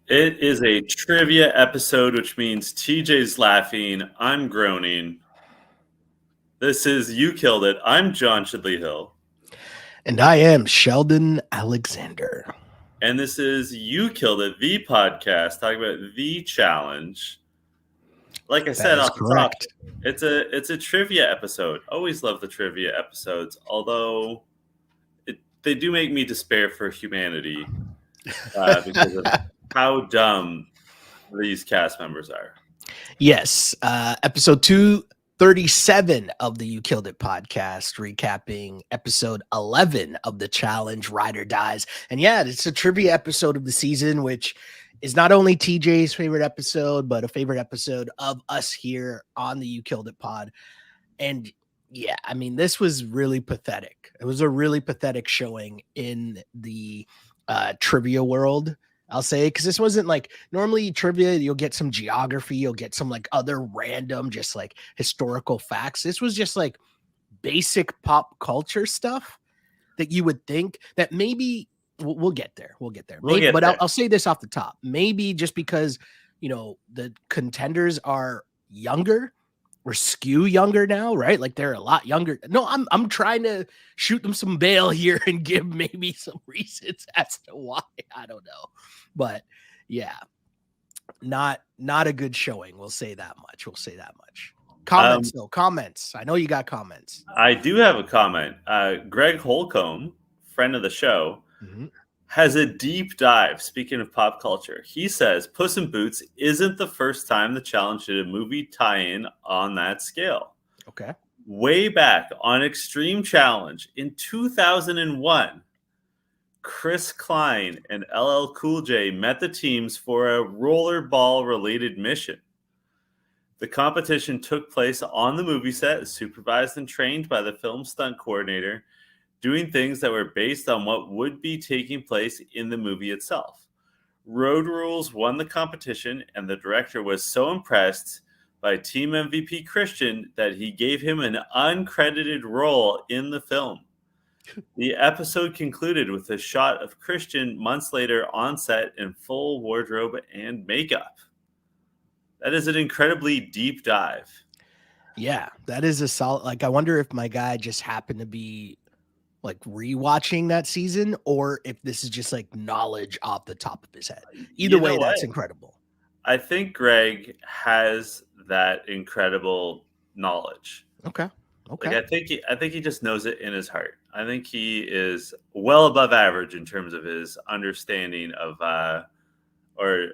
It is a trivia episode, which means TJ's laughing, I'm groaning. This is You Killed It. I'm John Shidley Hill. And I am Sheldon Alexander. And this is You Killed It, the podcast, talking about the challenge. Like I said off the top, it's a trivia episode. Always love the trivia episodes, although they do make me despair for humanity because of how dumb these cast members are. Yes, episode 237 of the You Killed It podcast, recapping episode 11 of the challenge, Ride or Dies. And yeah, it's a trivia episode of the season, which is not only TJ's favorite episode, but a favorite episode of us here on the You Killed It pod. And yeah, I mean, this was really pathetic. It was a really pathetic showing in the trivia world, I'll say, because this wasn't like normally trivia, you'll get some geography, you'll get some like other random, just like historical facts. This was just like basic pop culture stuff that you would think that maybe we'll get there. We'll get there. But I'll say this off the top. Maybe just because, you know, the contenders are younger or skew younger now, right? Like they're a lot younger. No, I'm trying to shoot them some bail here and give maybe some reasons as to why. I don't know. But yeah, not a good showing. We'll say that much. Comments though. Comments. I know you got comments. I do have a comment. Greg Holcomb, friend of the show, has a deep dive. Speaking of pop culture, he says Puss in Boots isn't the first time the challenge did a movie tie-in on that scale. Okay. Way back on Extreme Challenge in 2001, Chris Klein and LL Cool J met the teams for a rollerball-related mission. The competition took place on the movie set, supervised and trained by the film stunt coordinator, doing things that were based on what would be taking place in the movie itself. Road Rules won the competition, and the director was so impressed by Team MVP Christian that he gave him an uncredited role in the film. The episode concluded with a shot of Christian months later on set in full wardrobe and makeup. That is an incredibly deep dive. Yeah, that is a solid. Like, I wonder if my guy just happened to be like rewatching that season, or if this is just like knowledge off the top of his head. Either way, that's incredible. I think Greg has that incredible knowledge. Okay. Like, I think he just knows it in his heart. I think he is well above average in terms of his understanding of or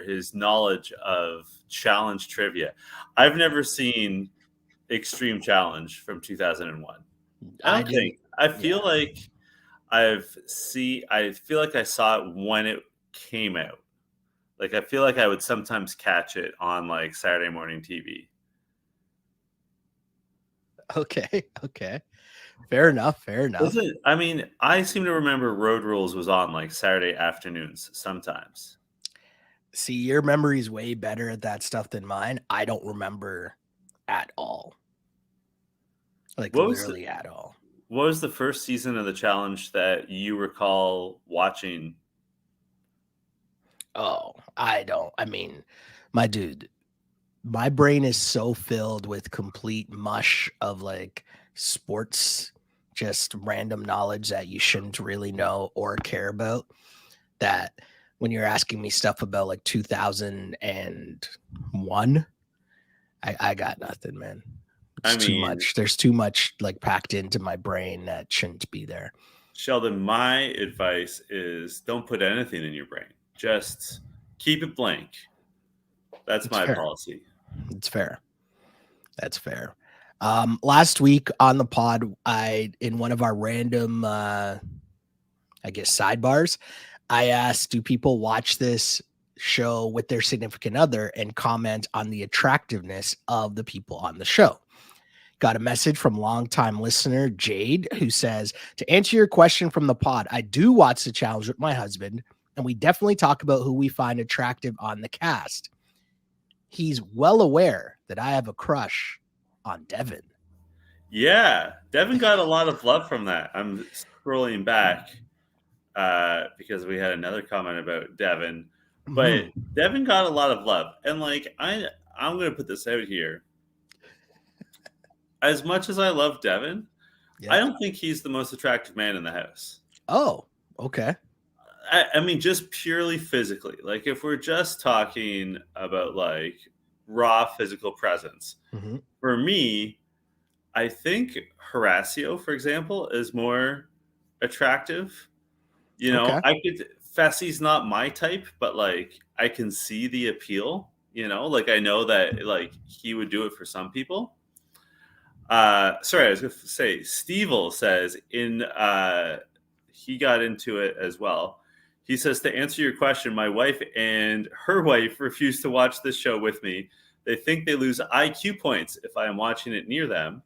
his knowledge of challenge trivia. I've never seen Extreme Challenge from 2001. I feel like I saw it when it came out. Like, I feel like I would sometimes catch it on like Saturday morning TV. Okay. Fair enough. I mean, I seem to remember Road Rules was on like Saturday afternoons sometimes. See, your memory's way better at that stuff than mine. I don't remember at all. Like, literally at all. What was the first season of the challenge that you recall watching? Oh, I mean, my dude, my brain is so filled with complete mush of like sports, just random knowledge that you shouldn't really know or care about, that when you're asking me stuff about like 2001, I got nothing, man. Too much. There's too much like packed into my brain that shouldn't be there. Sheldon, my advice is don't put anything in your brain. Just keep it blank. That's my policy. It's fair. That's fair. Last week on the pod, in one of our random, I guess, sidebars, I asked, do people watch this show with their significant other and comment on the attractiveness of the people on the show? Got a message from longtime listener Jade, who says, to answer your question from the pod, I do watch the challenge with my husband, and we definitely talk about who we find attractive on the cast. He's well aware that I have a crush on Devin. Yeah, Devin got a lot of love from that. I'm scrolling back because we had another comment about Devin. but Mhm. Devin got a lot of love. And like I'm gonna put this out here. As much as I love Devin, I Yeah. don't think he's the most attractive man in the house. Oh, okay. I mean, just purely physically. Like, if we're just talking about like raw physical presence, Mhm. for me, I think Horacio, for example, is more attractive. You know, Okay. I could Fessy's not my type, but like I can see the appeal. You know, like I know that like he would do it for some people. Sorry, I was going to say, Stevel says he got into it as well. He says, to answer your question, my wife and her wife refuse to watch this show with me. They think they lose IQ points if I am watching it near them.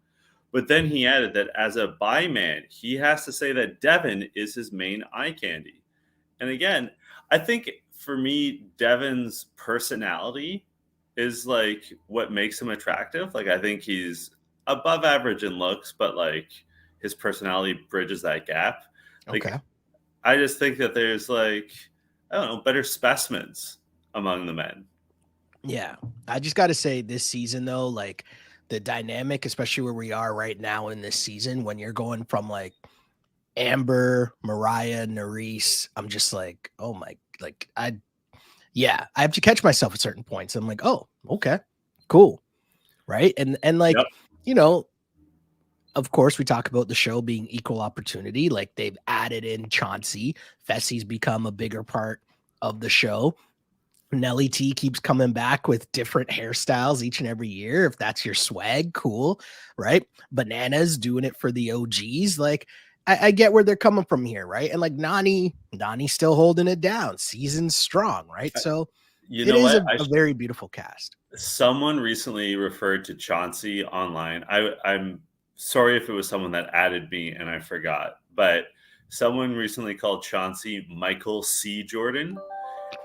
But then he added that as a bi man, he has to say that Devin is his main eye candy. And again, I think for me, Devin's personality is like what makes him attractive. Like I think he's above average in looks, but like his personality bridges that gap. Like Okay. I just think that there's like I don't know better specimens among the men. Yeah. I just got to say this season though, like the dynamic, especially where we are right now in this season, when you're going from like Amber, Mariah, Nerese, I'm just like, oh my, like I have to catch myself at certain points. I'm like, oh, okay, cool, right? And like, Yep. you know, of course, we talk about the show being equal opportunity. Like they've added in Chauncey, Fessy's become a bigger part of the show. Nelly T keeps coming back with different hairstyles each and every year. If that's your swag, cool, right? Bananas doing it for the OGs. Like, I get where they're coming from here, right? And like Nani's still holding it down. Season's strong, right? So You it know is what? a very beautiful cast. Someone recently referred to Chauncey online. I'm sorry if it was someone that added me and I forgot, but someone recently called Chauncey Michael C. Jordan.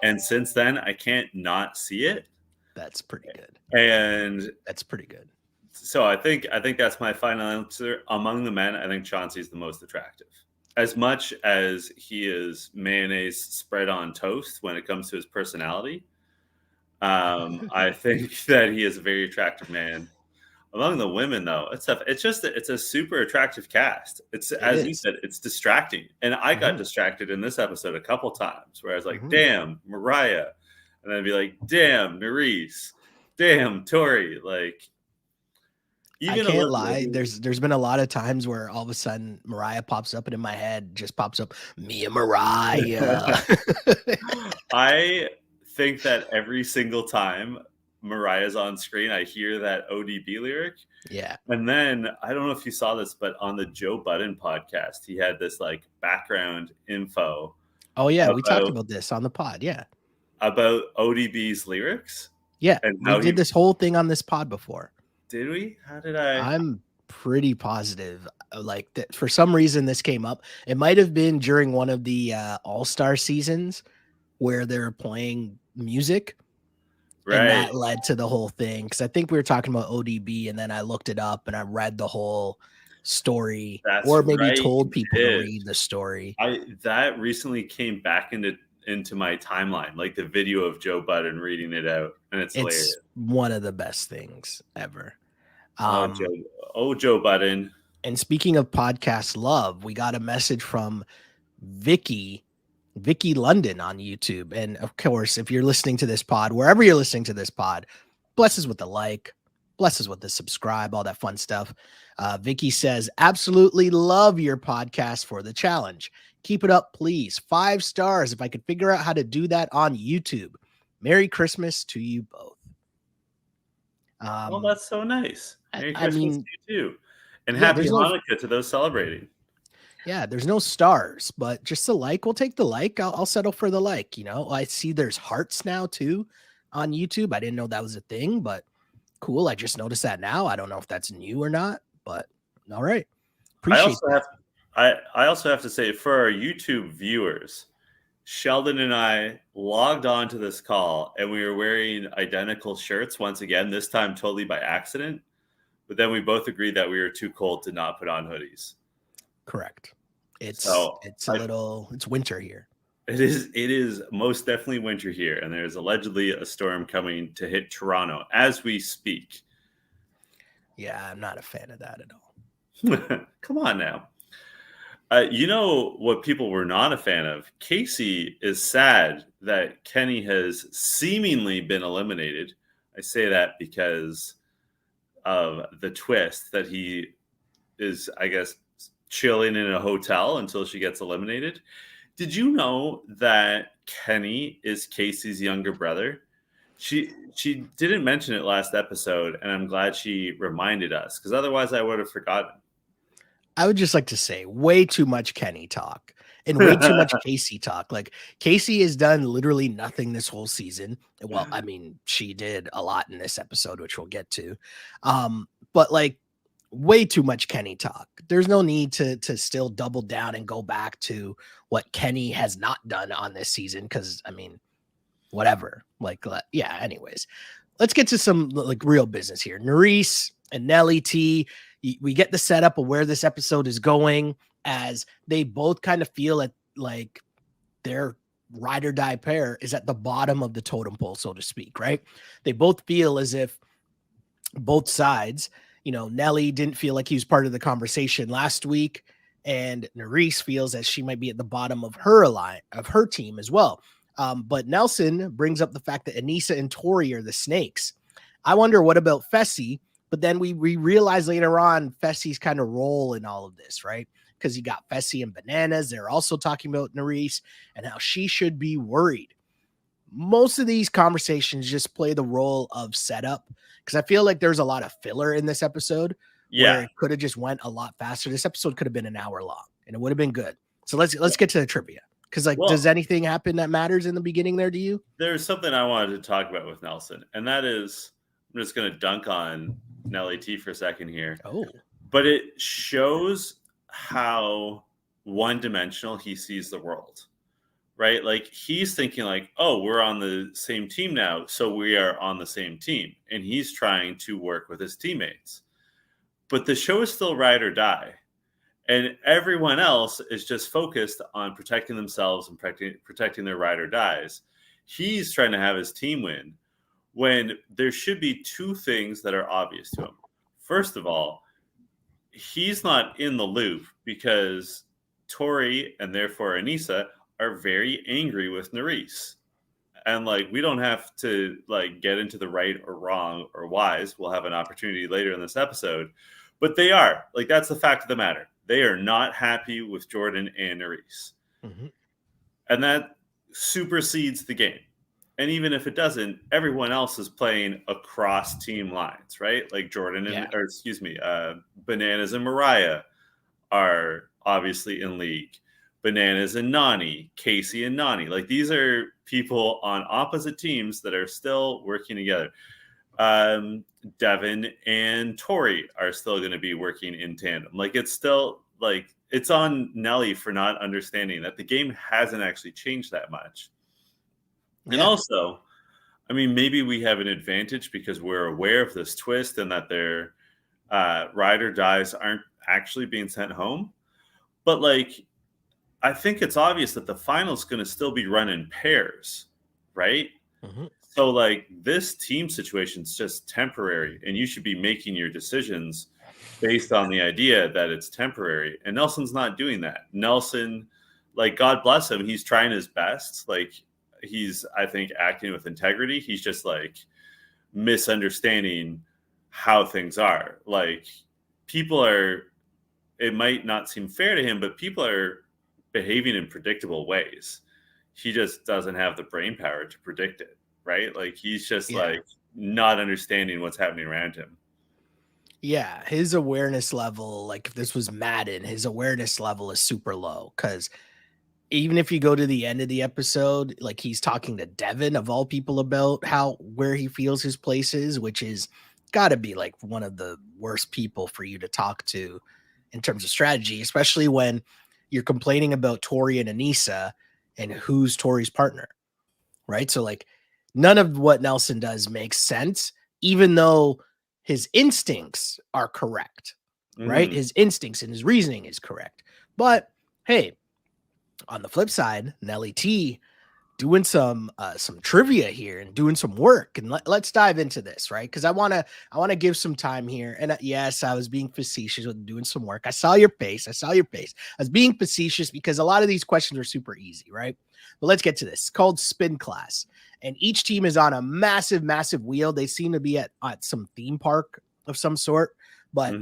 And since then, I can't not see it. That's pretty good. And That's pretty good. so I think that's my final answer. Among the men, I think Chauncey's the most attractive. As much as he is mayonnaise spread on toast when it comes to his personality, I think that he is a very attractive man. Among the women, though, it's tough. It's a super attractive cast. It's It as you is. said, it's distracting, and I got Mhm, distracted in this episode a couple times where I was like, mhm. "Damn, Mariah," and then I'd be like, "Damn, Nerese, damn, Tori." Like I even can't Olivia, lie. who There's been a lot of times where all of a sudden Mariah pops up and in my head just pops up Mia Mariah. I think that every single time Mariah's on screen, I hear that ODB lyric. Yeah. And then I don't know if you saw this, but on the Joe Budden podcast, he had this like background info Oh yeah, we talked about about this on the pod. Yeah. ODB's lyrics Yeah, and we how did he this whole thing on this pod before. did we? How did I? I'm pretty positive like that for some reason this came up. It might have been during one of the All-Star seasons where they're playing music and Right. that led to the whole thing because I think we were talking about ODB and then I looked it up and I read the whole story That's or maybe right. told You people to did. read the story. I that recently came back into my timeline, like the video of Joe Budden reading it out, and it's hilarious. It's one of the best things ever. Oh, Um, Joe Budden. and speaking of podcast love, we got a message from Vicky London on YouTube. And of course, if you're listening to this pod, wherever you're listening to this pod, bless us with the like, bless us with the subscribe, all that fun stuff. Vicky says, absolutely love your podcast for the challenge. Keep it up, please. 5 stars if I could figure out how to do that on YouTube. Merry Christmas to you both. Oh, that's so nice. Merry I Christmas to mean, you too, and yeah, Happy Hanukkah to those celebrating. there's no stars, but just a like. We'll take the like. I'll settle for the like. You know, I see there's hearts now too on YouTube. I didn't know that was a thing, but cool. I just noticed that now. I don't know if that's new or not, but all right. I Appreciate also that. have I also have to say for our YouTube viewers, Sheldon and I logged on to this call and we were wearing identical shirts once again, this time totally by accident. But then we both agreed that we were too cold to not put on hoodies. Correct. So It's a little, it's winter here. It is most definitely winter here, and there's allegedly a storm coming to hit Toronto as we speak. Yeah, I'm not a fan of that at all. Come on now. You know what people were not a fan of? Casey is sad that Kenny has seemingly been eliminated. I say that because of the twist that he is, I guess, chilling in a hotel until she gets eliminated. Did you know that Kenny is Casey's younger brother? She didn't mention it last episode, and I'm glad she reminded us because otherwise I would have forgotten. I would just like to say way too much Kenny talk and way too much Casey talk. Like Casey has done literally nothing this whole season. Well, I mean, she did a lot in this episode, which we'll get to. But like way tay much Kenny talk. There's no need to still double down and go back to what Kenny has not done on this season. Because I mean, whatever. Like, yeah. Anyways, let's get to some like real business here. Nerys and Nelly T. We get the setup of where this episode is going as they both kind of feel like their ride or die pair is at the bottom of the totem pole, so to speak, right? They both feel as if both sides, Nelly didn't feel like he was part of the conversation last week, and Nerys feels as she might be at the bottom of her team as well. But Nelson brings up the fact that Aneesa and Tori are the snakes. I wonder what about Fessy. But then we realize later on Fessy's kind of role in all of this, right? Because you got Fessy and Bananas. They're also talking about Nerys and how she should be worried. Most of these conversations just play the role of setup because I feel like there's a lot of filler in this episode where it could have just went a lot faster. This episode could have been an hour long and it would have been good. So let's get to the trivia. Because does anything happen that matters in the beginning there to you? There's something I wanted to talk about with Nelson, and that is I'm just going to dunk on Nelly T for a second here. Oh. But it shows how one-dimensional he sees the world, right? Like he's thinking like, oh, we're on the same team now, so we are on the same team. And he's trying to work with his teammates. But the show is still ride or die. And everyone else is just focused on protecting themselves and protecting their ride or dies. He's trying to have his team win when there should be two things that are obvious to him. First of all, he's not in the loop because Tori and therefore Aneesa are very angry with Nerys. And like, we don't have to like get into the right or wrong or whys. We'll have an opportunity later in this episode, but they are like, that's the fact of the matter. They are not happy with Jordan and Nerys. Mm-hmm. And that supersedes the game. And even if it doesn't, everyone else is playing across team lines, right? Like Jordan and, Bananas and Mariah are obviously in league. Bananas and Nani, Casey and Nani. Like these are people on opposite teams that are still working together. Devin and Tori are still going to be working in tandem. Like it's still like it's on Nelly for not understanding that the game hasn't actually changed that much. And also, I mean, maybe we have an advantage because we're aware of this twist and that their ride or dies aren't actually being sent home. But like, I think it's obvious that the final's going to still be run in pairs, right? Mm-hmm. So like this team situation is just temporary and you should be making your decisions based on the idea that it's temporary. And Nelson's not doing that. Nelson, like, God bless him, he's trying his best. Like, he's, I think, acting with integrity. He's just like misunderstanding how things are. Like people are, it might not seem fair to him, but people are behaving in predictable ways. He just doesn't have the brain power to predict it, right? Like he's just like not understanding what's happening around him. Yeah, his awareness level, like if this was Madden, his awareness level is super low because even if you go to the end of the episode, like he's talking to Devin of all people about where he feels his place is, which is got to be like one of the worst people for you to talk to in terms of strategy, especially when you're complaining about Tori and Aneesa and who's Tori's partner, right? So like none of what Nelson does makes sense, even though his instincts are correct, right? His instincts and his reasoning is correct. But hey, on the flip side, Nelly T doing some trivia here and doing some work. And let's dive into this, right? Because I wanna give some time here. And yes, I was being facetious with doing some work. I saw your face. I was being facetious because a lot of these questions are super easy, right? But let's get to this. It's called Spin Class, and each team is on a massive, massive wheel. They seem to be at some theme park of some sort, but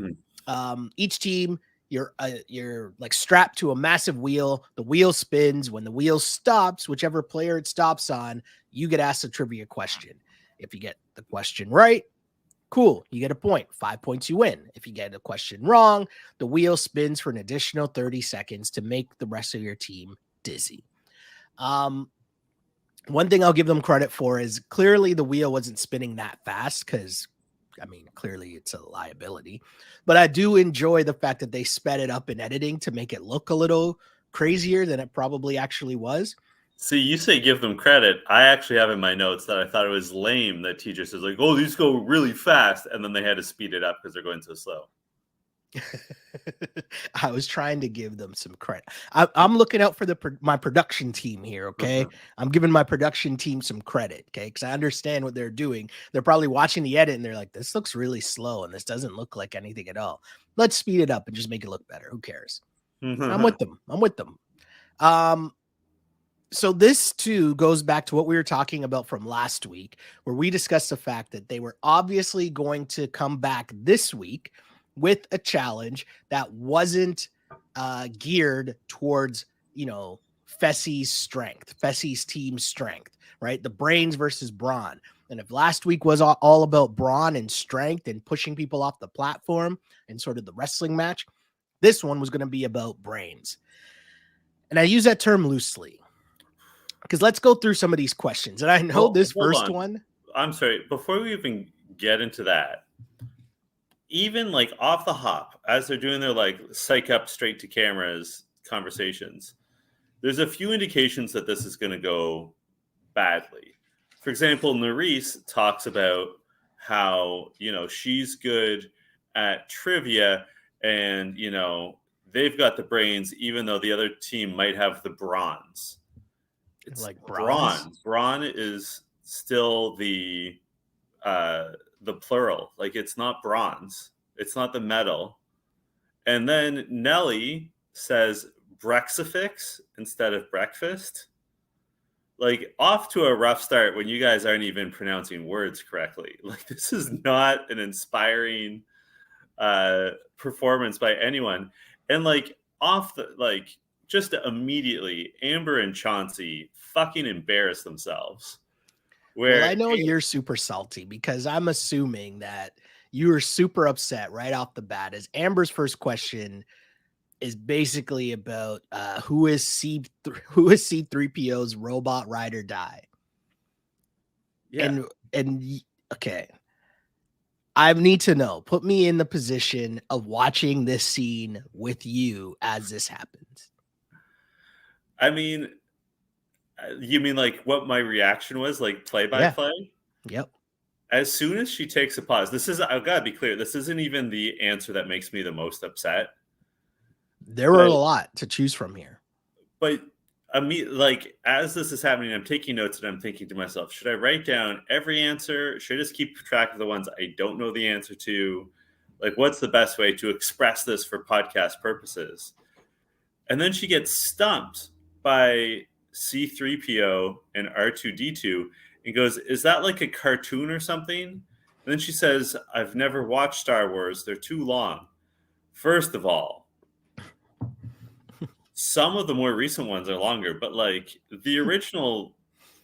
each team, you're like strapped to a massive wheel. The wheel spins. When the wheel stops, whichever player it stops on, you get asked a trivia question. If you get the question right, cool, you get a point. 5 points, you win. If you get a question wrong, the wheel spins for an additional 30 seconds to make the rest of your team dizzy. One thing I'll give them credit for is clearly the wheel wasn't spinning that fast, because I mean, clearly it's a liability, but I do enjoy the fact that they sped it up in editing to make it look a little crazier than it probably actually was. See, you say give them credit. I actually have in my notes that I thought it was lame that teachers is like, oh, these go really fast, and then they had to speed it up because they're going so slow. I was trying to give them some credit. I'm looking out for my production team here, okay? I'm giving my production team some credit, okay? Because I understand what they're doing. They're probably watching the edit and they're like, this looks really slow and this doesn't look like anything at all. Let's speed it up and just make it look better. Who cares? I'm with them. So this too goes back to what we were talking about from last week, where we discussed the fact that they were obviously going to come back this week with a challenge that wasn't geared towards, Fessie's strength, Fessie's team strength, right? The brains versus brawn. And if last week was all about brawn and strength and pushing people off the platform and sort of the wrestling match, this one was going to be about brains. And I use that term loosely because let's go through some of these questions. And I know this first one. I'm sorry. Before we even get into that, even like off the hop, as they're doing their like psych up straight to cameras conversations, there's a few indications that this is going to go badly. For example, Nerys talks about how, she's good at trivia and, they've got the brains, even though the other team might have the bronze. It's like bronze. Brawn is still the plural. Like, it's not bronze. It's not the metal. And then Nelly says brexifix instead of breakfast. Like, off to a rough start when you guys aren't even pronouncing words correctly. Like, this is not an inspiring performance by anyone. And like just immediately, Amber and Chauncey fucking embarrass themselves. Well, I know you're super salty because I'm assuming that you were super upset right off the bat, as Amber's first question is basically about who is C3PO's robot ride or die. Yeah. And okay. I need to know. Put me in the position of watching this scene with you as this happens. I mean, you mean like what my reaction was, like play by play? Yep. As soon as she takes a pause, I've got to be clear, this isn't even the answer that makes me the most upset. There were a lot to choose from here. But like, as this is happening, I'm taking notes and I'm thinking to myself, should I write down every answer? Should I just keep track of the ones I don't know the answer to? Like, what's the best way to express this for podcast purposes? And then she gets stumped by C3PO and R2D2 and goes, is that like a cartoon or something? And then she says, I've never watched Star Wars. They're too long. First of all, some of the more recent ones are longer, but like the original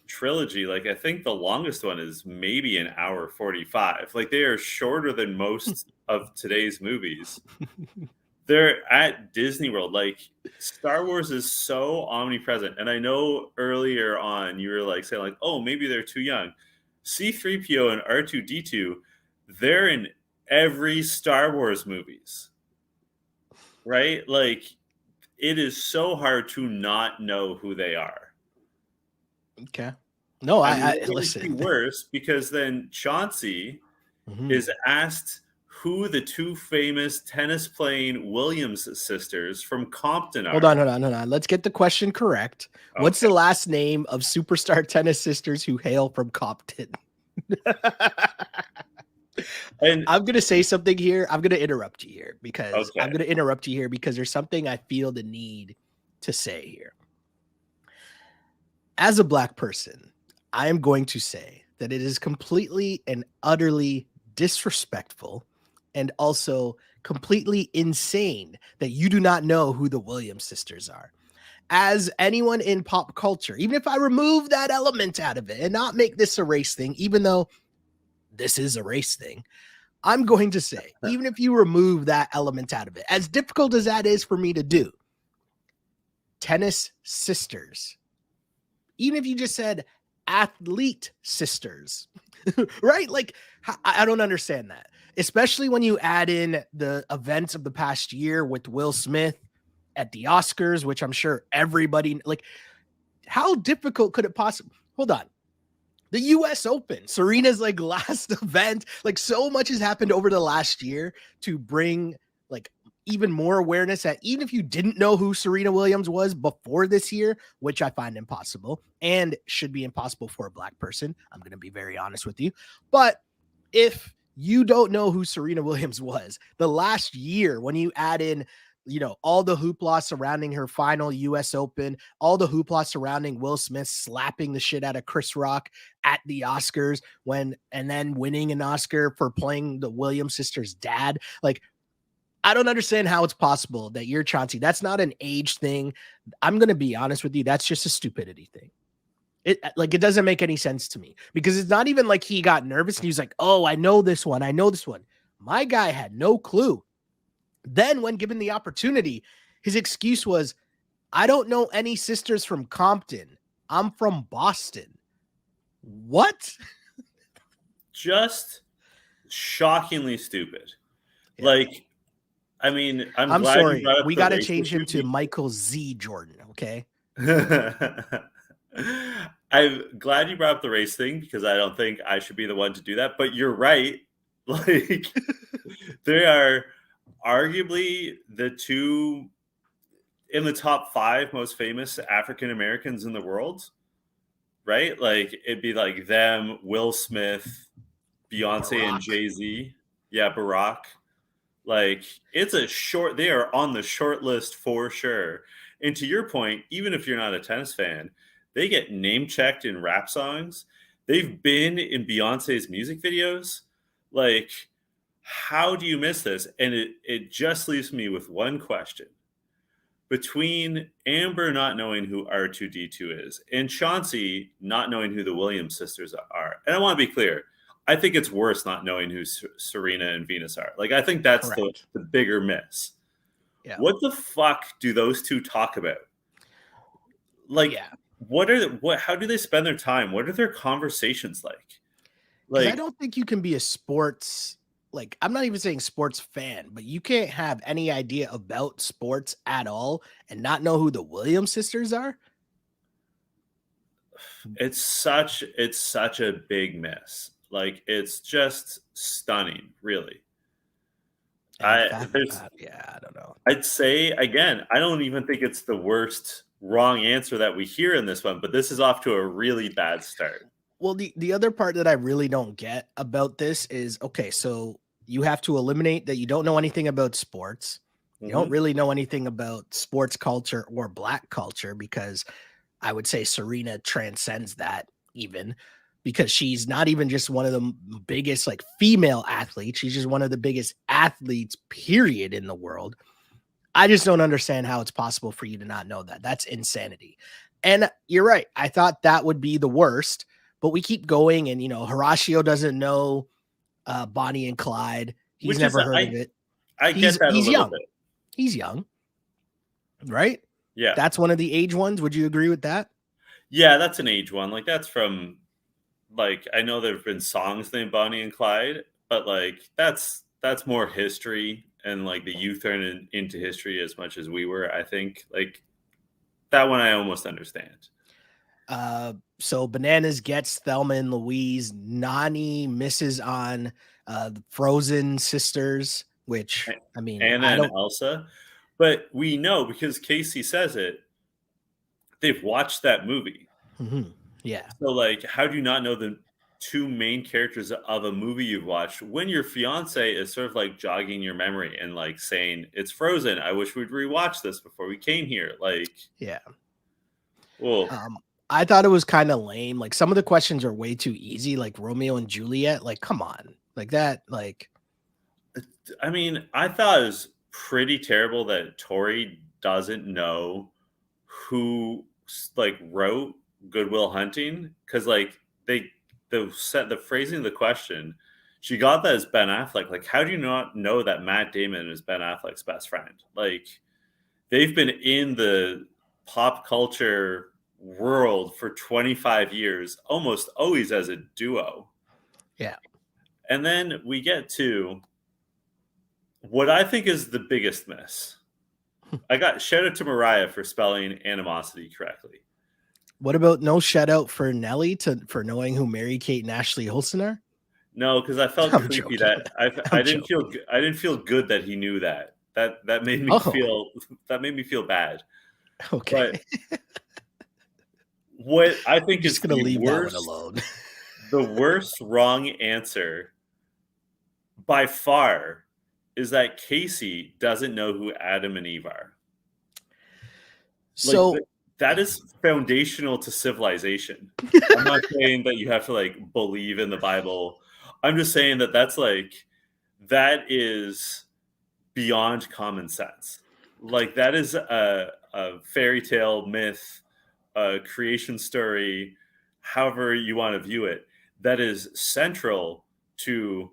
trilogy, like I think the longest one is maybe an hour 45. Like, they are shorter than most of today's movies. They're at Disney World. Like, Star Wars is so omnipresent. And I know earlier on you were like saying like, oh, maybe they're too young. C3PO and R2D2, they're in every Star Wars movies, right? Like, it is so hard to not know who they are. Okay. No, I listen. Worse, because then Chauncey is asked who the two famous tennis playing Williams sisters from Compton are. Hold on. Let's get the question correct. What's the last name of superstar tennis sisters who hail from Compton? And I'm going to say something here. I'm going to interrupt you here because okay. there's something I feel the need to say here. As a Black person, I am going to say that it is completely and utterly disrespectful and also completely insane that you do not know who the Williams sisters are. As anyone in pop culture, even if I remove that element out of it and not make this a race thing, even though this is a race thing, I'm going to say, even if you remove that element out of it, as difficult as that is for me to do, tennis sisters, even if you just said athlete sisters, right? Like, I don't understand that, especially when you add in the events of the past year with Will Smith at the Oscars, which I'm sure everybody, like, how difficult could it possibly, hold on. The US Open, Serena's like last event, like so much has happened over the last year to bring like even more awareness that even if you didn't know who Serena Williams was before this year, which I find impossible and should be impossible for a Black person, I'm going to be very honest with you. But if you don't know who Serena Williams was the last year, when you add in, you know, all the hoopla surrounding her final US Open, all the hoopla surrounding Will Smith slapping the shit out of Chris Rock at the Oscars and then winning an Oscar for playing the Williams sisters' dad. Like, I don't understand how it's possible that you're Chauncey. That's not an age thing. I'm going to be honest with you. That's just a stupidity thing. It doesn't make any sense to me because it's not even like he got nervous and he was like, oh, I know this one. My guy had no clue. Then when given the opportunity, his excuse was, I don't know any sisters from Compton. I'm from Boston. What? Just shockingly stupid. Yeah. Like, I mean, I'm glad sorry. you brought up We the got to race change him issue. to Michael Z. Jordan. Okay. I'm glad you brought up the race thing because I don't think I should be the one to do that. But you're right. Like, they are arguably the two in the top 5 most famous African Americans in the world, right? Like, it'd be like them, Will Smith, Beyonce, and Barack. Jay-Z. Yeah, Barack. Like, they are on the short list for sure. And to your point, even if you're not a tennis fan, they get name checked in rap songs. They've been in Beyonce's music videos. Like, how do you miss this? And it just leaves me with one question. Between Amber not knowing who R2D2 is and Chauncey not knowing who the Williams sisters are, and I want to be clear, I think it's worse not knowing who Serena and Venus are. Like, I think that's the bigger miss. Yeah. What the fuck do those two talk about? Like, how do they spend their time? What are their conversations like? Because I don't think you can be a sports, like, I'm not even saying sports fan, but you can't have any idea about sports at all and not know who the Williams sisters are. It's such a big miss. Like, it's just stunning, really. I don't know. I'd say, again, I don't even think it's the worst wrong answer that we hear in this one, but this is off to a really bad start. Well, the other part that I really don't get about this is, okay, so you have to eliminate that you don't know anything about sports. You don't really know anything about sports culture or Black culture, because I would say Serena transcends that, even because she's not even just one of the biggest like female athletes. She's just one of the biggest athletes, period, in the world. I just don't understand how it's possible for you to not know that. That's insanity. And you're right. I thought that would be the worst, but we keep going. And, you know, Horacio doesn't know Bonnie and Clyde. He's never heard of it. I get that he's a little young. bit. He's young, right? Yeah. That's one of the age ones. Would you agree with that? Yeah, that's an age one. Like, that's from, like, I know there have been songs named Bonnie and Clyde, but like that's more history, and like the youth aren't into history as much as we were. I think like that one I almost understand. So Bananas gets Thelma and Louise. Nani misses on The Frozen sisters, which I mean, Anna I and don't. Elsa. But we know because Casey says it, they've watched that movie. Yeah. So, like, how do you not know the two main characters of a movie you've watched when your fiance is sort of like jogging your memory and like saying, It's Frozen. I wish we'd rewatch this before we came here. Like, Yeah. well, I thought it was kind of lame. Like some of the questions are way too easy, like Romeo and Juliet. Like, come on. Like that, like I mean, I thought it was pretty terrible that Tori doesn't know who like wrote Goodwill Hunting because like the phrasing of the question, she got that as Ben Affleck. Like, how do you not know that Matt Damon is Ben Affleck's best friend? Like, they've been in the pop culture world for 25 years, almost always as a duo. yeah. And then we get to what I think is the biggest miss. I got shout out to Mariah for spelling animosity correctly. What about no shout out for Nelly for knowing who Mary Kate and Ashley Olsen are? No, because I felt I'm creepy joking. that I didn't feel good that he knew that. That made me feel bad. Okay. But what I think I'm is just gonna the leave worst, that one alone. the worst wrong answer by far is that Casey doesn't know who Adam and Eve are. So Like that is foundational to civilization. I'm not saying that you have to like believe in the Bible. I'm just saying that that is beyond common sense. Like that is a fairy tale myth, a creation story, however you want to view it, that is central to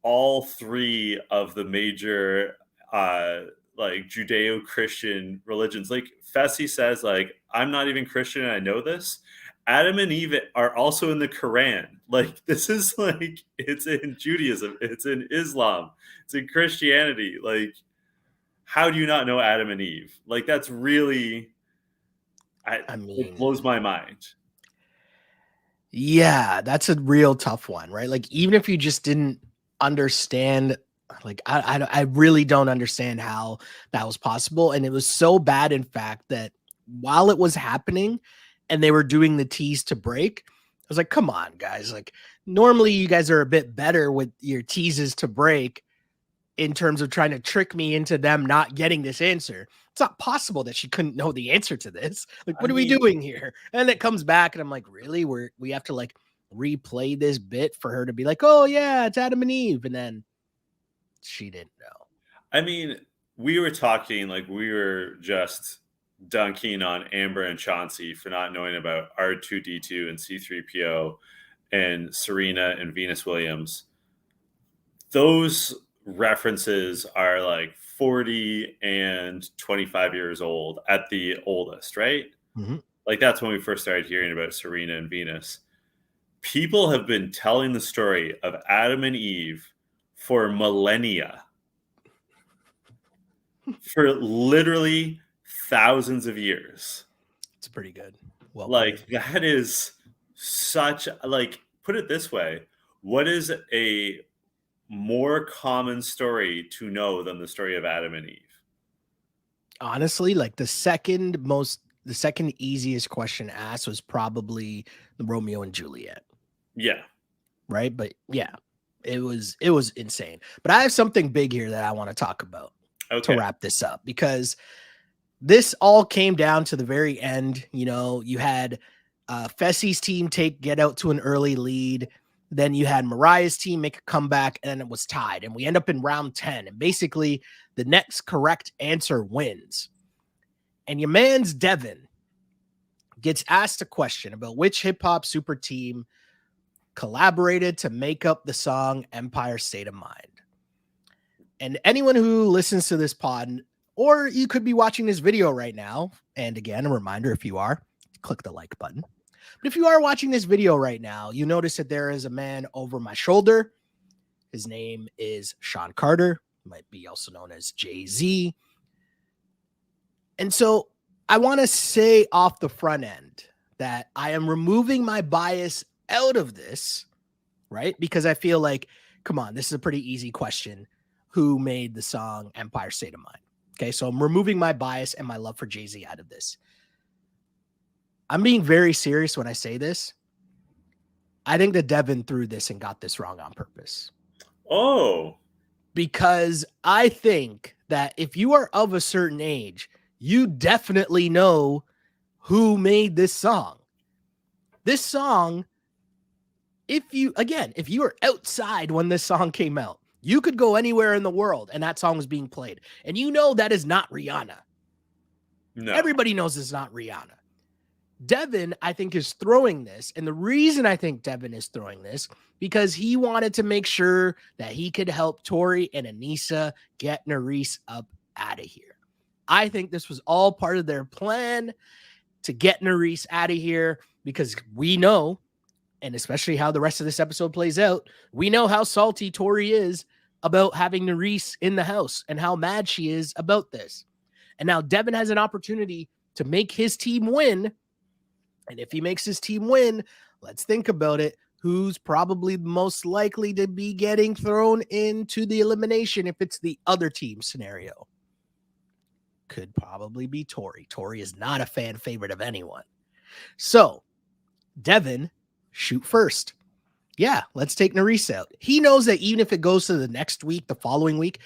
all three of the major like Judeo-Christian religions. Like Fessy says, like, I'm not even Christian and I know this. Adam and Eve are also in the Quran. Like, this is like, it's in Judaism, it's in Islam, it's in Christianity. Like, how do you not know Adam and Eve? Like, that's really, I it mean, blows my mind. yeah, that's a real tough one, right? Like even if you just didn't understand, like I really don't understand how that was possible, and it was so bad, in fact, that while it was happening, and they were doing the tease to break, I was like, come on, guys! Like normally you guys are a bit better with your teases to break in terms of trying to trick me into them not getting this answer. It's not possible that she couldn't know the answer to this. Like, I what are we mean, doing here? And it comes back, and I'm like, really? We have to like replay this bit for her to be like, oh yeah, it's Adam and Eve, and then she didn't know. I mean, we were talking like we were just dunking on Amber and Chauncey for not knowing about R2D2 and C3PO and Serena and Venus Williams. Those references are like 40 and 25 years old at the oldest, right? Mm-hmm. Like that's when we first started hearing about Serena and Venus. People have been telling the story of Adam and Eve for millennia. For literally thousands of years. It's pretty good. Well, Like that is such like put it this way, what is a more common story to know than the story of Adam and Eve? honestly, like the second easiest question asked was probably the Romeo and Juliet. Yeah. Right. But yeah, it was insane. But I have something big here that I want to talk about to wrap this up, because this all came down to the very end. You know, you had Fessy's team get out to an early lead. Then you had Mariah's team make a comeback, and it was tied. And we end up in round 10. And basically, the next correct answer wins. And your man's Devin gets asked a question about which hip hop super team collaborated to make up the song Empire State of Mind. And anyone who listens to this pod, or you could be watching this video right now, and again, a reminder, if you are, click the like button. But if you are watching this video right now, you notice that there is a man over my shoulder. His name is Sean Carter, might be also known as Jay-Z. And so I want to say off the front end that I am removing my bias out of this, right? Because I feel like come on, this is a pretty easy question. Who made the song Empire State of Mind? Okay, so I'm removing my bias and my love for Jay-Z out of this. I'm being very serious when I say this. I think that Devin threw this and got this wrong on purpose. Oh. Because I think that if you are of a certain age, you definitely know who made this song. This song, if you were outside when this song came out, you could go anywhere in the world and that song was being played. And you know that is not Rihanna. No. Everybody knows it's not Rihanna. Devin, I think, is throwing this. And the reason I think Devin is throwing this, because he wanted to make sure that he could help Tori and Anissa get Nerese up out of here. I think this was all part of their plan to get Nerese out of here, because we know, and especially how the rest of this episode plays out, we know how salty Tori is about having Nerese in the house and how mad she is about this. And now Devin has an opportunity to make his team win. And if he makes his team win, let's think about it. Who's probably most likely to be getting thrown into the elimination if it's the other team scenario? Could probably be Tori. Tori is not a fan favorite of anyone. So, Devin, shoot first. Yeah, let's take Nerese out. He knows that even if it goes to the next week, the following week,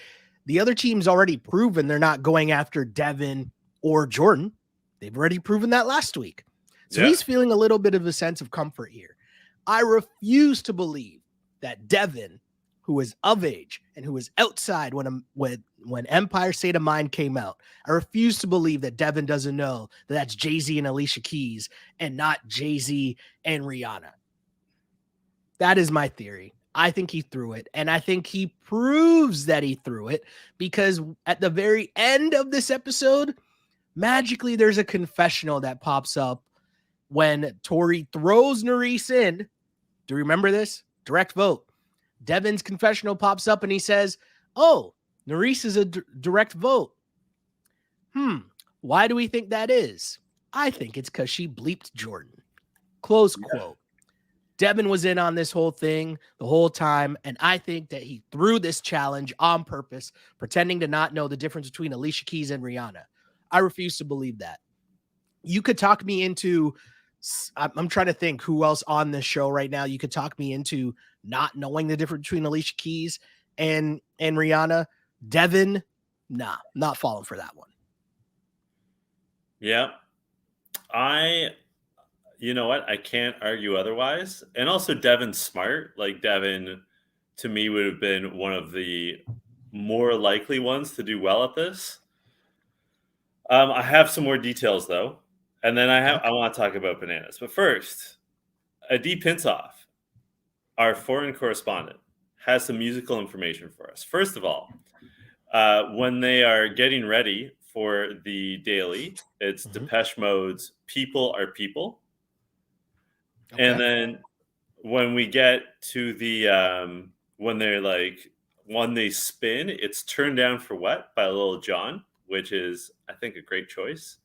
the other team's already proven they're not going after Devin or Jordan. They've already proven that last week. So he's feeling a little bit of a sense of comfort here. I refuse to believe that Devin, who is of age and who was outside when Empire State of Mind came out, I refuse to believe that Devin doesn't know that that's Jay-Z and Alicia Keys and not Jay-Z and Rihanna. That is my theory. I think he threw it, and I think he proves that he threw it, because at the very end of this episode, magically there's a confessional that pops up when Tori throws Nerese in. Do you remember this? Direct vote. Devin's confessional pops up and he says, oh, Nerese is a direct vote. Why do we think that is? I think it's because she bleeped Jordan. Close quote. Devin was in on this whole thing the whole time, and I think that he threw this challenge on purpose, pretending to not know the difference between Alicia Keys and Rihanna. I refuse to believe that. You could talk me into, I'm trying to think who else on this show right now. You could talk me into not knowing the difference between Alicia Keys and Rihanna. Devin, nah, not falling for that one. Yeah. You know what? I can't argue otherwise. And also Devin's smart. Like, Devin, to me, would have been one of the more likely ones to do well at this. I have some more details though. And then I want to talk about bananas. But first, Adi Pintoff, our foreign correspondent, has some musical information for us. First of all, when they are getting ready for the daily, it's Depeche Mode's People Are People. Okay. And then when we get to the, when they spin, it's Turn Down for What by Lil Jon, which is, I think, a great choice.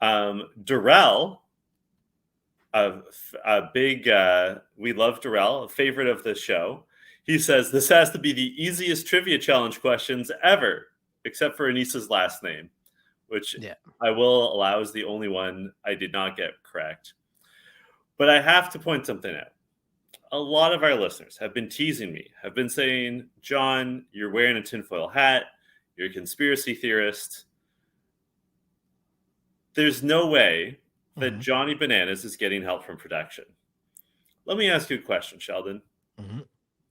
Darrell, a big, we love Darrell, a favorite of the show. He says, this has to be the easiest trivia challenge questions ever, except for Anissa's last name, which I will allow is the only one I did not get correct. But I have to point something out. A lot of our listeners have been teasing me, have been saying, John, you're wearing a tinfoil hat, you're a conspiracy theorist. There's no way that Johnny Bananas is getting help from production. Let me ask you a question, Sheldon.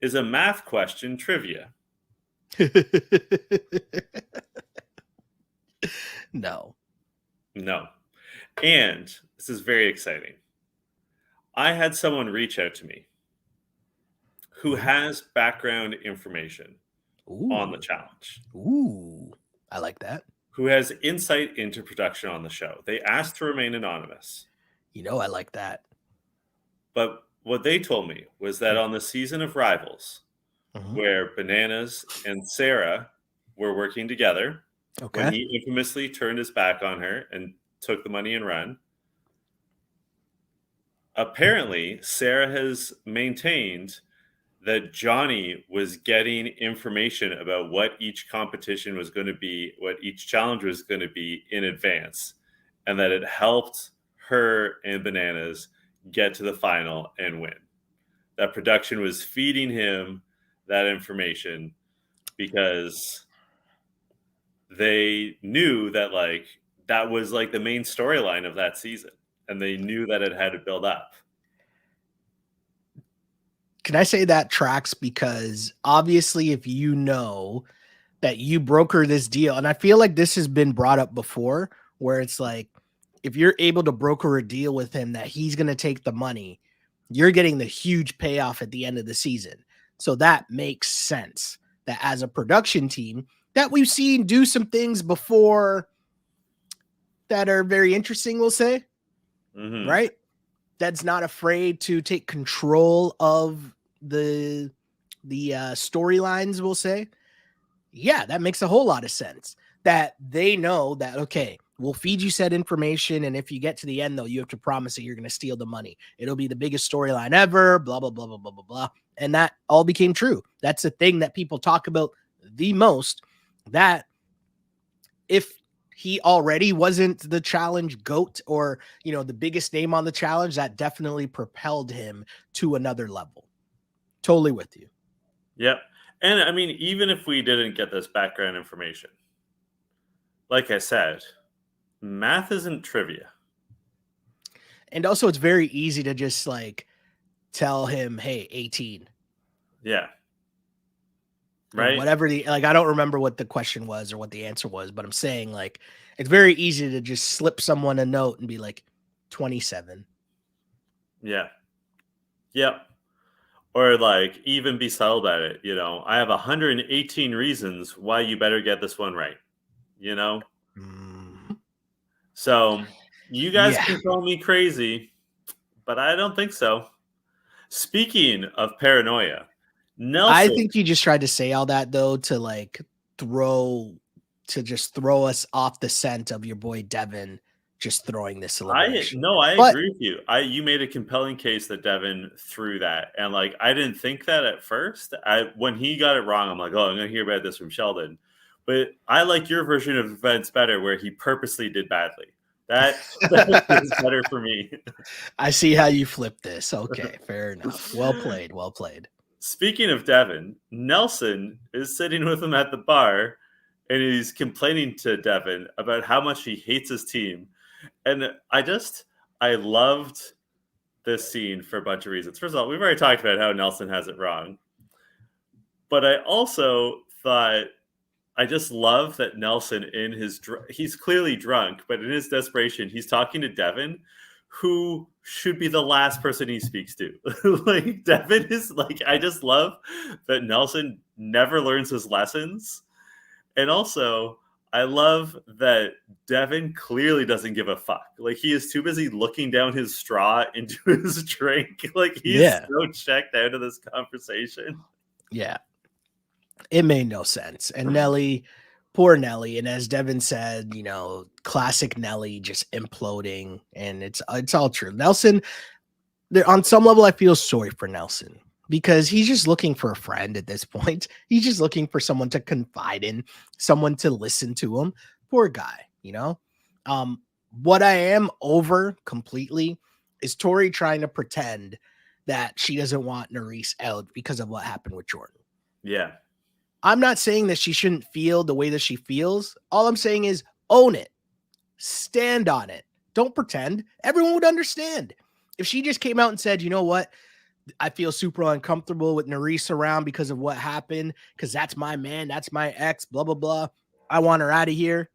Is a math question trivia? No. And this is very exciting. I had someone reach out to me who has background information on the challenge. Ooh, I like that. Who has insight into production on the show. They asked to remain anonymous. I like that. But what they told me was that on the season of Rivals, where Bananas and Sarah were working together, when he infamously turned his back on her and took the money and ran, apparently Sarah has maintained that Johnny was getting information about what each competition was going to be, what each challenge was going to be in advance, and that it helped her and Bananas get to the final and win. That production was feeding him that information because they knew that that was like the main storyline of that season, and they knew that it had to build up. Can I say that tracks? Because obviously, if you know that you broker this deal, and I feel like this has been brought up before, where it's like, if you're able to broker a deal with him that he's going to take the money, you're getting the huge payoff at the end of the season. So that makes sense that as a production team that we've seen do some things before that are very interesting, we'll say, right? That's not afraid to take control of the storylines, we'll say. Yeah, that makes a whole lot of sense. That they know that, okay, we'll feed you said information, and if you get to the end, though, you have to promise that you're going to steal the money. It'll be the biggest storyline ever, blah, blah, blah, blah, blah, blah, blah. And that all became true. That's the thing that people talk about the most, that if he already wasn't the challenge GOAT or, the biggest name on the challenge, that definitely propelled him to another level. Totally with you. Yep. And I mean, even if we didn't get this background information, like I said, math isn't trivia. And also, it's very easy to just tell him, hey, 18. Yeah. Right. Whatever I don't remember what the question was or what the answer was, but I'm saying it's very easy to just slip someone a note and be like 27. Yeah. Yep. Or even be subtle about it. I have 118 reasons why you better get this one right. So you guys can call me crazy, but I don't think so. Speaking of paranoia, Nelson. I think you just tried to say all that though to throw us off the scent of your boy Devin just throwing this elimination. I agree with you. You made a compelling case that Devin threw that, and I didn't think that at first. When he got it wrong, I'm like, oh, I'm gonna hear about this from Sheldon. But I like your version of events better, where he purposely did badly. That is better for me. I see how you flipped this. Okay, fair enough. Well played. Well played. Speaking of Devin, Nelson is sitting with him at the bar, and he's complaining to Devin about how much he hates his team. And I loved this scene for a bunch of reasons. First of all, we've already talked about how Nelson has it wrong. But I also thought, I just love that Nelson he's clearly drunk, but in his desperation, he's talking to Devin, who should be the last person he speaks to. Devin is I just love that Nelson never learns his lessons. And also, I love that Devin clearly doesn't give a fuck. He is too busy looking down his straw into his drink. He's so checked out of this conversation. Yeah. It made no sense. And Nelly, poor Nelly. And as Devin said, classic Nelly just imploding. And it's all true. Nelson, on some level, I feel sorry for Nelson because he's just looking for a friend at this point. He's just looking for someone to confide in, someone to listen to him. Poor guy, What I am over completely is Tori trying to pretend that she doesn't want Nurys out because of what happened with Jordan. Yeah. I'm not saying that she shouldn't feel the way that she feels. All I'm saying is own it. Stand on it. Don't pretend. Everyone would understand. If she just came out and said, you know what? I feel super uncomfortable with Nurys around because of what happened, because that's my man, that's my ex, blah, blah, blah. I want her out of here.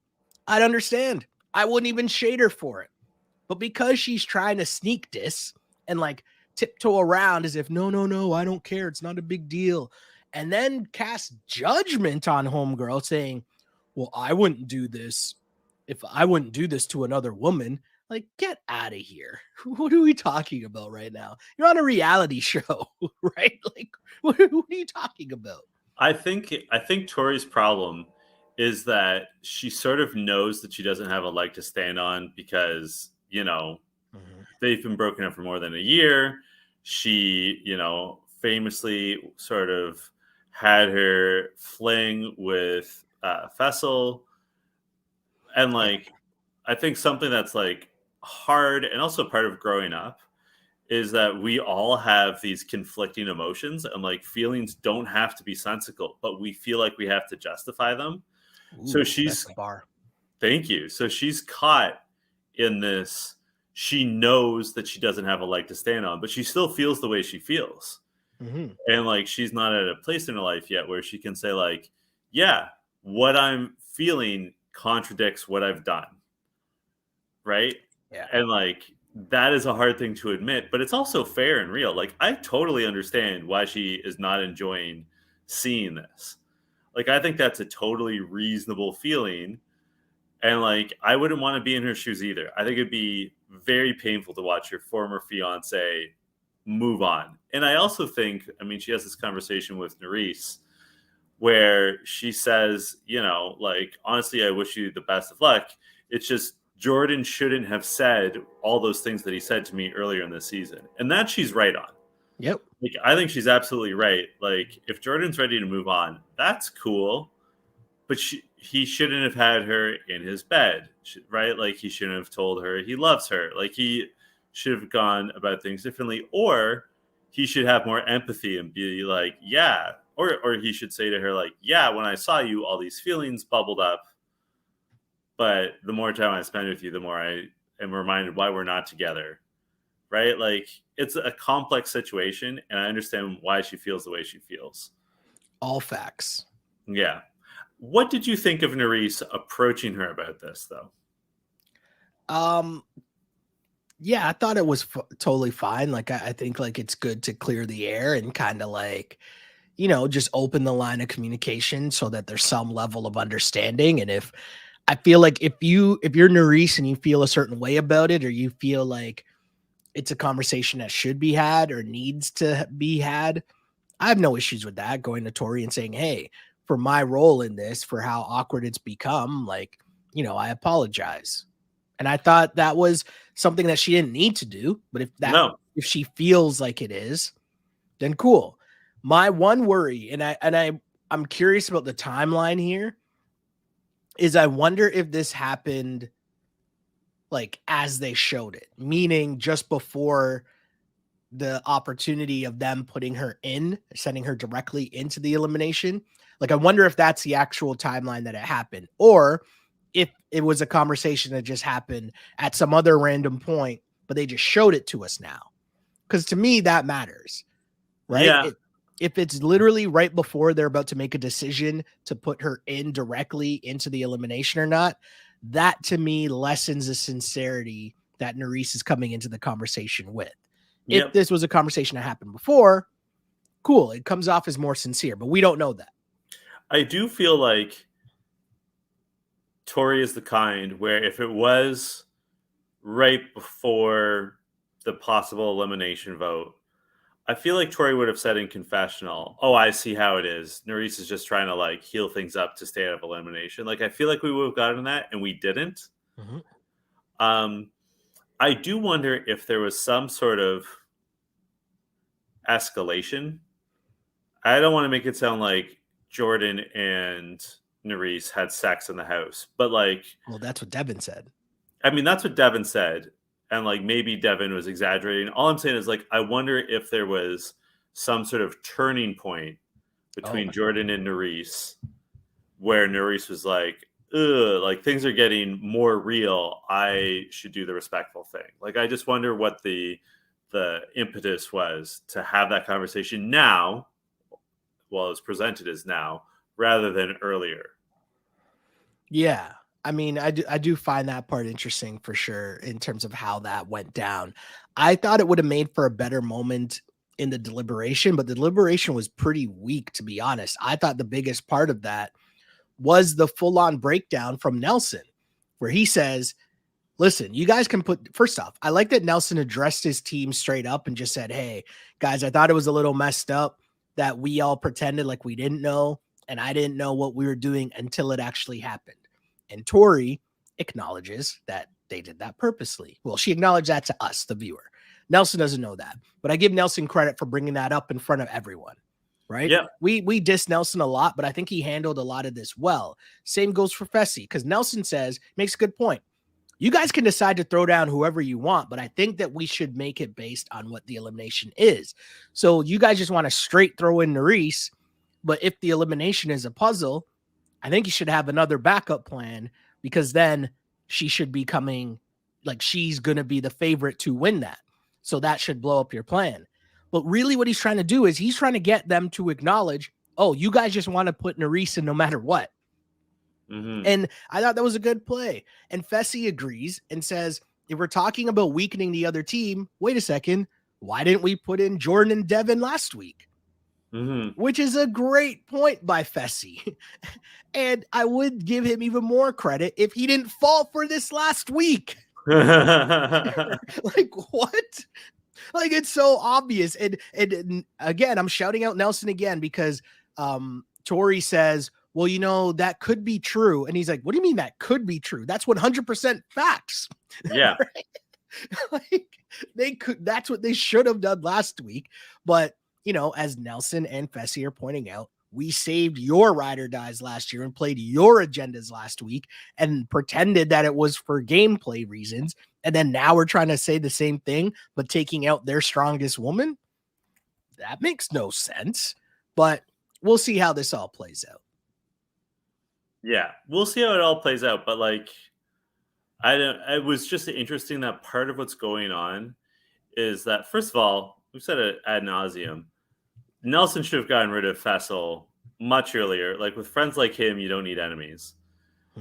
I'd understand. I wouldn't even shade her for it. But because she's trying to sneak this and tiptoe around as if, no, I don't care. It's not a big deal. And then cast judgment on homegirl saying, well, I wouldn't do this if I wouldn't do this to another woman. Get out of here. What are we talking about right now? You're on a reality show, right? What are you talking about? I think Tori's problem is that she sort of knows that she doesn't have a leg to stand on because, they've been broken up for more than a year. She, famously sort of had her fling with Fessel. And like, I think something that's like hard and also part of growing up is that we all have these conflicting emotions, and like feelings don't have to be sensical, but we feel like we have to justify them. So Ooh, that's she's, the bar. thank you. So she's caught in this. She knows that she doesn't have a leg to stand on, but she still feels the way she feels. Mm-hmm. And like she's not at a place in her life yet where she can say, like, yeah, what I'm feeling contradicts what I've done. Right. Yeah. And like that is a hard thing to admit, but it's also fair and real. Like I totally understand why she is not enjoying seeing this. Like I think that's a totally reasonable feeling. And like I wouldn't want to be in her shoes either. I think it'd be very painful to watch your former fiance move on. And I also think, I mean, she has this conversation with Nerys where she says, you know, like, honestly, I wish you the best of luck. It's just Jordan shouldn't have said all those things that he said to me earlier in the season. And that she's right on. Yep. Like, I think she's absolutely right. Like, if Jordan's ready to move on, that's cool. But he shouldn't have had her in his bed, right? Like, he shouldn't have told her he loves her. Like, he should have gone about things differently. Or he should have more empathy and be like, yeah. Or he should say to her, like, yeah, when I saw you, all these feelings bubbled up. But the more time I spend with you, the more I am reminded why we're not together. Right? Like, it's a complex situation, and I understand why she feels the way she feels. All facts. Yeah. What did you think of Nerys approaching her about this, though? Yeah, I thought it was totally fine. Like, I think like it's good to clear the air and kind of like, you know, just open the line of communication so that there's some level of understanding. And if I feel like if you're Nerys and you feel a certain way about it, or you feel like it's a conversation that should be had or needs to be had, I have no issues with that. Going to Tori and saying, hey, for my role in this, for how awkward it's become, like, you know, I apologize. And I thought that was something that she didn't need to do. But if she feels like it is, then cool. My one worry, I'm curious about the timeline here, is I wonder if this happened like as they showed it, meaning just before the opportunity of them putting her in, sending her directly into the elimination. Like, I wonder if that's the actual timeline that it happened, or if it was a conversation that just happened at some other random point, but they just showed it to us now. Because to me, that matters, right? Yeah. If it's literally right before they're about to make a decision to put her in directly into the elimination or not, that to me lessens the sincerity that Nerys is coming into the conversation with. If Yep. this was a conversation that happened before, cool, it comes off as more sincere, but we don't know that. I do feel like Tori is the kind where if it was right before the possible elimination vote, I feel like Tori would have said in confessional, "Oh, I see how it is. Nerys is just trying to like heal things up to stay out of elimination." Like I feel like we would have gotten that, and we didn't. Mm-hmm. I do wonder if there was some sort of escalation. I don't want to make it sound like Jordan and Nerys had sex in the house, but like, Well, that's what Devin said. I mean, that's what Devin said. And like maybe Devin was exaggerating. All I'm saying is like I wonder if there was some sort of turning point between Jordan and Nerys where Nerys was like, ugh, like things are getting more real. I should do the respectful thing. Like I just wonder what the impetus was to have that conversation now, well, it's presented as now, rather than earlier. Yeah. I mean, I do find that part interesting for sure in terms of how that went down. I thought it would have made for a better moment in the deliberation, but the deliberation was pretty weak, to be honest. I thought the biggest part of that was the full-on breakdown from Nelson, where he says, listen, you guys can put, first off, I like that Nelson addressed his team straight up and just said, hey, guys, I thought it was a little messed up that we all pretended like we didn't know, and I didn't know what we were doing until it actually happened. And Tori acknowledges that they did that purposely. Well, she acknowledged that to us, the viewer, Nelson doesn't know that, but I give Nelson credit for bringing that up in front of everyone. Right? Yeah. We diss Nelson a lot, but I think he handled a lot of this well. Same goes for Fessy, because Nelson makes a good point. You guys can decide to throw down whoever you want, but I think that we should make it based on what the elimination is. So you guys just want to straight throw in Nerys, but if the elimination is a puzzle, I think you should have another backup plan, because then she should be coming, like she's going to be the favorite to win that. So that should blow up your plan. But really what he's trying to do is he's trying to get them to acknowledge, oh, you guys just want to put Nerys in no matter what. Mm-hmm. And I thought that was a good play. And Fessy agrees and says, if we're talking about weakening the other team, wait a second, why didn't we put in Jordan and Devin last week? Mm-hmm. Which is a great point by Fessy. And I would give him even more credit if he didn't fall for this last week. Like, what? Like, it's so obvious. And again, I'm shouting out Nelson again because Tori says, well, you know, that could be true. And he's like, what do you mean that could be true? That's 100% facts. Yeah. Right? Like, they could, that's what they should have done last week. But, you know, as Nelson and Fessy are pointing out, we saved your ride or dies last year and played your agendas last week and pretended that it was for gameplay reasons. And then now we're trying to say the same thing, but taking out their strongest woman. That makes no sense, but we'll see how this all plays out. Yeah, we'll see how it all plays out. But like, it was just interesting that part of what's going on is that, first of all, we've said it ad nauseum. Nelson should have gotten rid of Fessel much earlier. Like, with friends like him, you don't need enemies.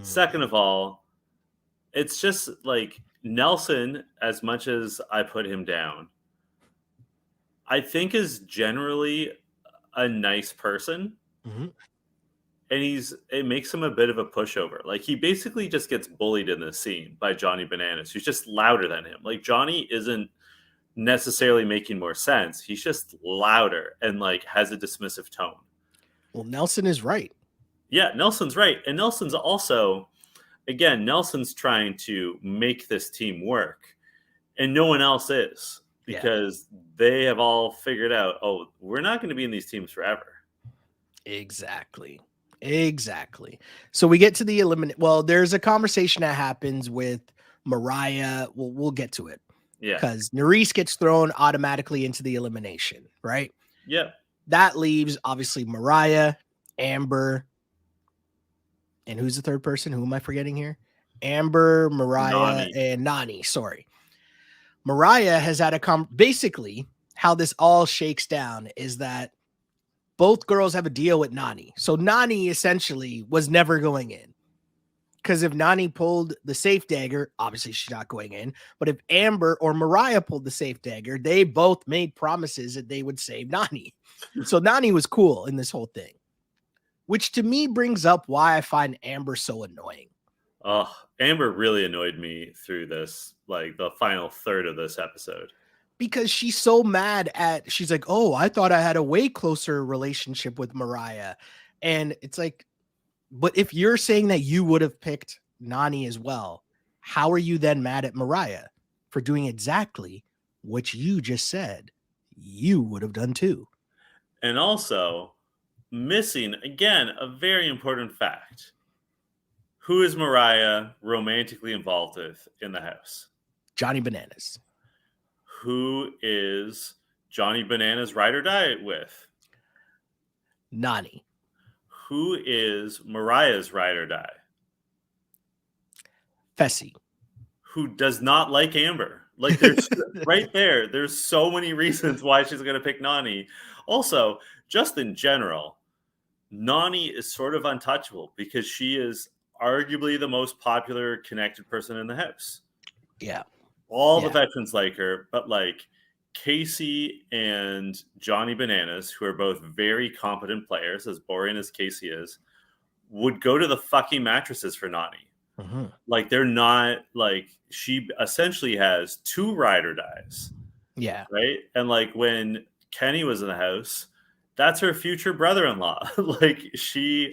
Second of all, it's just like Nelson, as much as I put him down, I think is generally a nice person. Mm-hmm. And it makes him a bit of a pushover. Like, he basically just gets bullied in this scene by Johnny Bananas, who's just louder than him. Like, Johnny isn't necessarily making more sense. He's just louder and like has a dismissive tone. Well, Nelson is right. Yeah, Nelson's right. And Nelson's also, again, Nelson's trying to make this team work. And no one else is, because they have all figured out, oh, we're not going to be in these teams forever. Exactly. So we get to the eliminate. Well, there's a conversation that happens with Mariah. We'll get to it. Yeah. Because Nerys gets thrown automatically into the elimination, right? Yeah. That leaves, obviously, Mariah, Amber, and who's the third person? Who am I forgetting here? Amber, Mariah, and Nany. Sorry. Mariah has had basically, how this all shakes down is that both girls have a deal with Nany. So Nany essentially was never going in. Because if Nany pulled the safe dagger, obviously she's not going in. But if Amber or Mariah pulled the safe dagger, they both made promises that they would save Nany. So Nany was cool in this whole thing. Which to me brings up why I find Amber so annoying. Oh, Amber really annoyed me through this, like the final third of this episode. Because she's so mad she's like, oh, I thought I had a way closer relationship with Mariah. And it's like, but if you're saying that you would have picked Nany as well, how are you then mad at Mariah for doing exactly what you just said you would have done too? And also, missing, again, a very important fact. Who is Mariah romantically involved with in the house? Johnny Bananas. Who is Johnny Bananas ride or die with? Nany. Who is Mariah's ride or die? Fessy. Who does not like Amber. Like, there's right there. There's so many reasons why she's going to pick Nany. Also, just in general, Nany is sort of untouchable because she is arguably the most popular connected person in the house. Yeah. All the veterans like her, but like Casey and Johnny Bananas, who are both very competent players, as boring as Casey is, would go to the fucking mattresses for Nany. Mm-hmm. Like, they're not, like, she essentially has two ride or dies. Yeah. Right? And like when Kenny was in the house, that's her future brother-in-law. Like,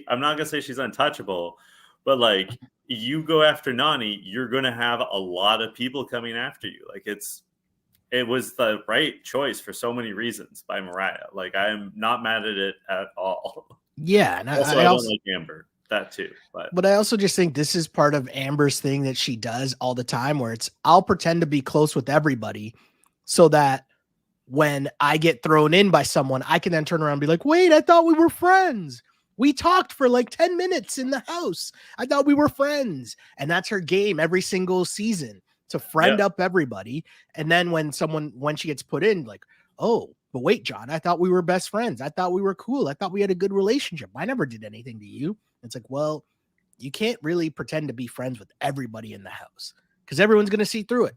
I'm not gonna say she's untouchable, but like, you go after Nany, you're gonna have a lot of people coming after you. Like, it's it was the right choice for so many reasons by Mariah. Like, I'm not mad at it at all. Yeah, and Also, I I don't also like Amber. That too, but but I also just think this is part of Amber's thing that she does all the time, where it's I'll pretend to be close with everybody so that when I get thrown in by someone, I can then turn around and be like, wait, I thought we were friends. We talked for like 10 minutes in the house. I thought we were friends. And that's her game every single season, to friend yeah. up everybody. And then when she gets put in, like, oh, but wait, John, I thought we were best friends. I thought we were cool. I thought we had a good relationship. I never did anything to you. It's like, well, you can't really pretend to be friends with everybody in the house because everyone's going to see through it.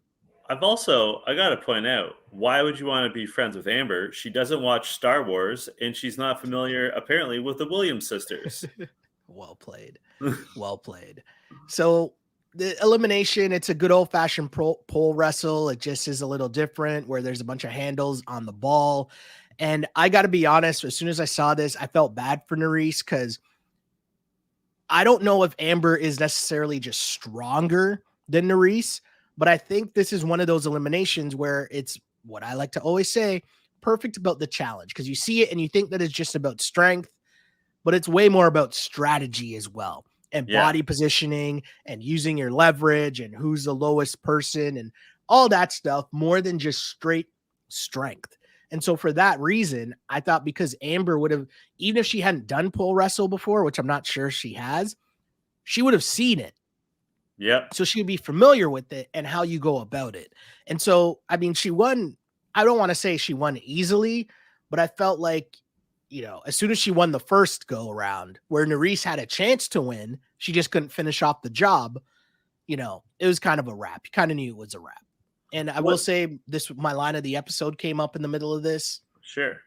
I got to point out, why would you want to be friends with Amber? She doesn't watch Star Wars, and she's not familiar, apparently, with the Williams sisters. Well played. Well played. So the elimination, it's a good old fashioned pole wrestle. It just is a little different where there's a bunch of handles on the ball. And I got to be honest, as soon as I saw this, I felt bad for Nerys because I don't know if Amber is necessarily just stronger than Nerys, but I think this is one of those eliminations where it's what I like to always say, perfect about the challenge, because you see it and you think that it's just about strength, but it's way more about strategy as well, and body positioning and using your leverage and who's the lowest person and all that stuff, more than just straight strength. And so for that reason, I thought because Amber would have, even if she hadn't done pole wrestle before, which I'm not sure she has, she would have seen it. Yep. So she would be familiar with it and how you go about it. And so, I mean, she won. I don't want to say she won easily, but I felt like, as soon as she won the first go around where Nerys had a chance to win, she just couldn't finish off the job. It was kind of a wrap. You kind of knew it was a wrap. And I will say this, my line of the episode came up in the middle of this. Sure.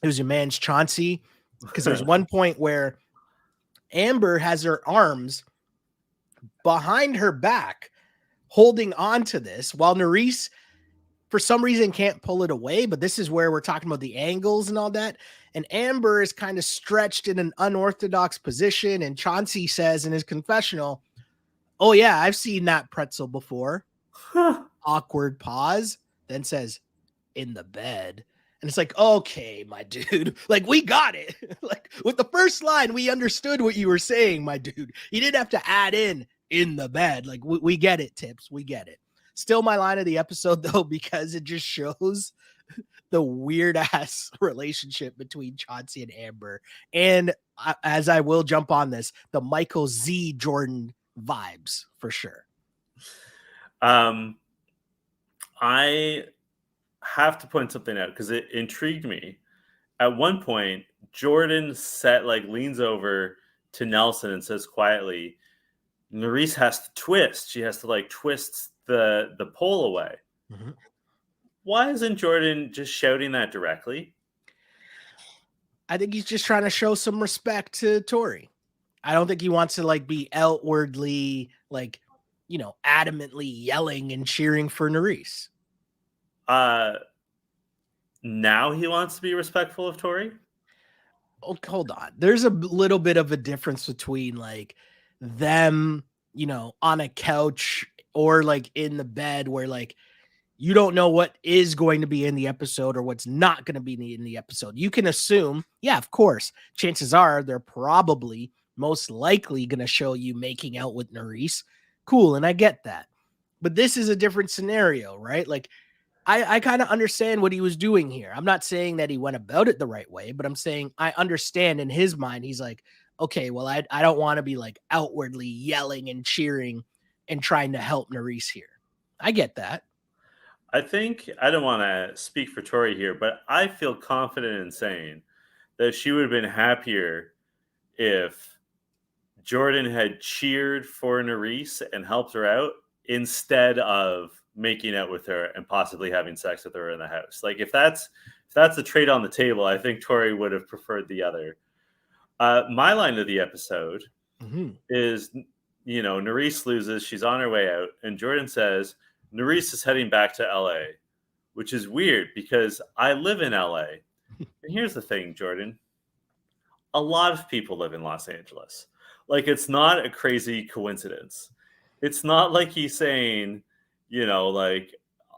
It was your man's Chauncey, because there's one point where Amber has her arms behind her back holding on to this while Nerys, for some reason, can't pull it away. But this is where we're talking about the angles and all that. And Amber is kind of stretched in an unorthodox position. And Chauncey says in his confessional, oh, yeah, I've seen that pretzel before. Awkward pause, then says, in the bed. And it's like, okay, my dude, like, we got it. Like, with the first line, we understood what you were saying, my dude. You didn't have to add in the bed. Like, we get it, Tips. We get it. Still my line of the episode, though, because it just shows the weird ass relationship between Chauncey and Amber. And as I will jump on this, the Michael Z. Jordan vibes for sure. I have to point something out because it intrigued me. At one point, Jordan leans over to Nelson and says quietly, Nerys has to twist. She has to twist the pole away. Mm-hmm. Why isn't Jordan just shouting that directly? I think he's just trying to show some respect to Tori. I don't think he wants to be outwardly adamantly yelling and cheering for Nerys. Now he wants to be respectful of Tori? Oh, hold on. There's a little bit of a difference between them, on a couch or in the bed where you don't know what is going to be in the episode or what's not going to be in the episode. You can assume, yeah, of course, chances are they're probably most likely going to show you making out with Nerys. Cool. And I get that. But this is a different scenario, right? I kind of understand what he was doing here. I'm not saying that he went about it the right way, but I'm saying I understand in his mind. He's like, okay, well, I don't want to be outwardly yelling and cheering and trying to help Nerys here. I get that. I think, I don't want to speak for Tori here, but I feel confident in saying that she would have been happier if Jordan had cheered for Nerys and helped her out instead of making out with her and possibly having sex with her in the house. If that's the trade on the table, I think Tori would have preferred the other. My line of the episode is, Nerys loses. She's on her way out. And Jordan says, Nerys is heading back to LA, which is weird because I live in LA. And here's the thing, Jordan. A lot of people live in Los Angeles. It's not a crazy coincidence. It's not like he's saying,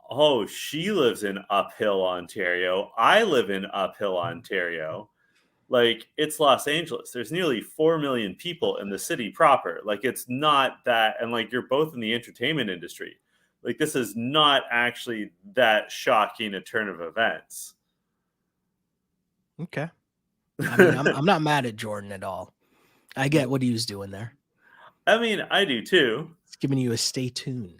Oh, she lives in Uphill, Ontario. I live in Uphill, Ontario. Like, it's Los Angeles. There's nearly 4 million people in the city proper. Like, it's not that, and like, you're both in the entertainment industry. Like, this is not actually that shocking a turn of events. Okay. I mean, I'm not mad at Jordan at all. I get what he was doing there. I mean, I do too. It's giving you a stay tuned.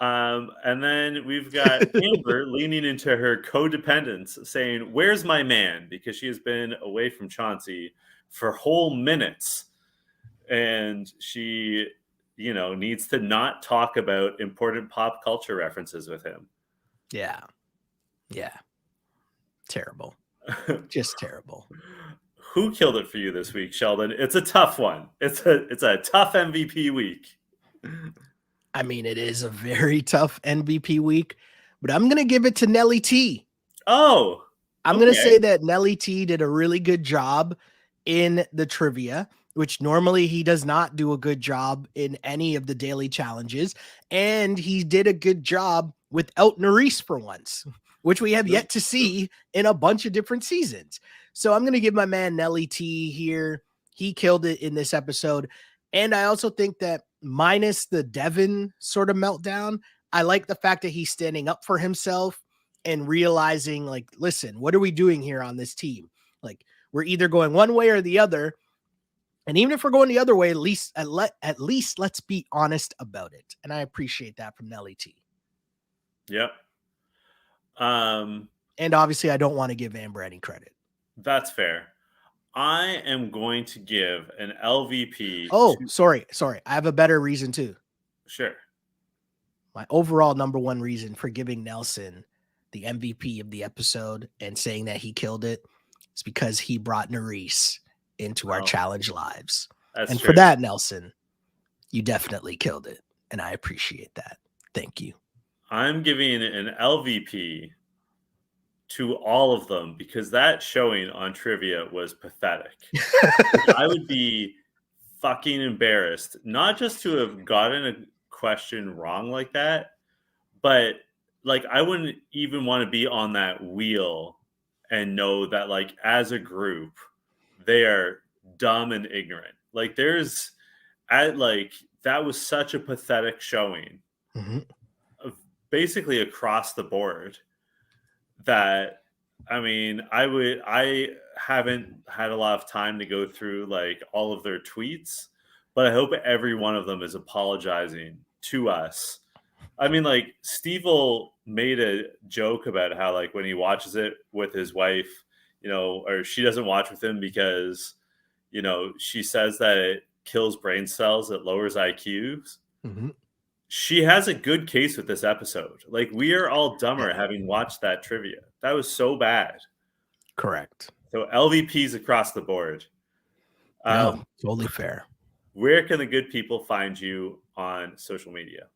And then we've got Amber leaning into her codependence, saying, "Where's my man?" Because she has been away from Chauncey for whole minutes. And she, needs to not talk about important pop culture references with him. Yeah. Yeah. Terrible. Just terrible. Who killed it for you this week, Sheldon? It's a tough one. It's a tough MVP week. I mean, it is a very tough MVP week, but I'm going to give it to Nelly T. Oh, I'm going to say that Nelly T did a really good job in the trivia, which normally he does not do a good job in any of the daily challenges. And he did a good job without Nerys for once, which we have yet to see in a bunch of different seasons. So I'm going to give my man Nelly T here. He killed it in this episode. And I also think that minus the Devin sort of meltdown, I like the fact that he's standing up for himself and realizing, like, listen, what are we doing here on this team? Like, we're either going one way or the other. And even if we're going the other way, at least let's be honest about it. And I appreciate that from Nelly T. Yep. And obviously I don't want to give Amber any credit. That's fair. I am going to give an LVP. Sorry. I have a better reason too. Sure. My overall number one reason for giving Nelson the MVP of the episode and saying that he killed it is because he brought Nerys into our challenge lives. And for that, Nelson, you definitely killed it. And I appreciate that. Thank you. I'm giving an LVP to all of them because that showing on trivia was pathetic. I would be fucking embarrassed, not just to have gotten a question wrong like that, but like I wouldn't even want to be on that wheel and know that like as a group they are dumb and ignorant. Like that was such a pathetic showing. Mm-hmm. Basically across the board that, I mean, I haven't had a lot of time to go through like all of their tweets, but I hope every one of them is apologizing to us. I mean, like Steve-O made a joke about how like when he watches it with his wife, or she doesn't watch with him because, she says that it kills brain cells, it lowers IQs. Mm-hmm. She has a good case with this episode. Like, we are all dumber having watched that trivia. That was so bad. Correct. So LVPs across the board. No, totally fair. Where can the good people find you on social media?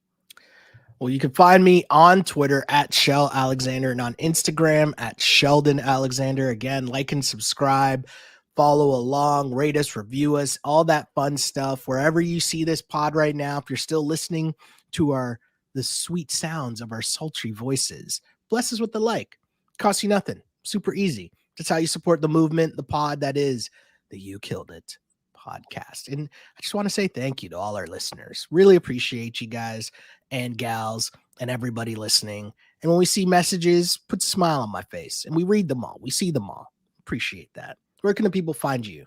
Well, you can find me on Twitter at Shell Alexander and on Instagram at Sheldon Alexander. Again, like and subscribe, follow along, rate us, review us, all that fun stuff. Wherever you see this pod right now, if you're still listening to the sweet sounds of our sultry voices, bless us with the like. Costs you nothing. Super easy. That's how you support the movement, the pod that is the You Killed It podcast. And I just want to say thank you to all our listeners. Really appreciate you guys and gals and everybody listening. And when we see messages, put a smile on my face and we read them all. We see them all. Appreciate that. Where can the people find you?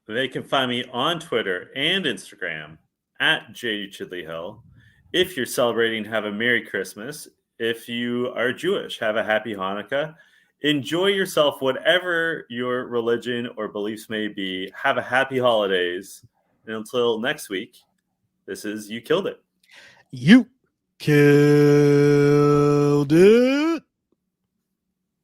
They can find me on Twitter and Instagram at JChidleyhill. If you're celebrating, have a Merry Christmas. If you are Jewish, have a Happy Hanukkah. Enjoy yourself, whatever your religion or beliefs may be. Have a happy holidays. And until next week, this is You Killed It. You Killed It.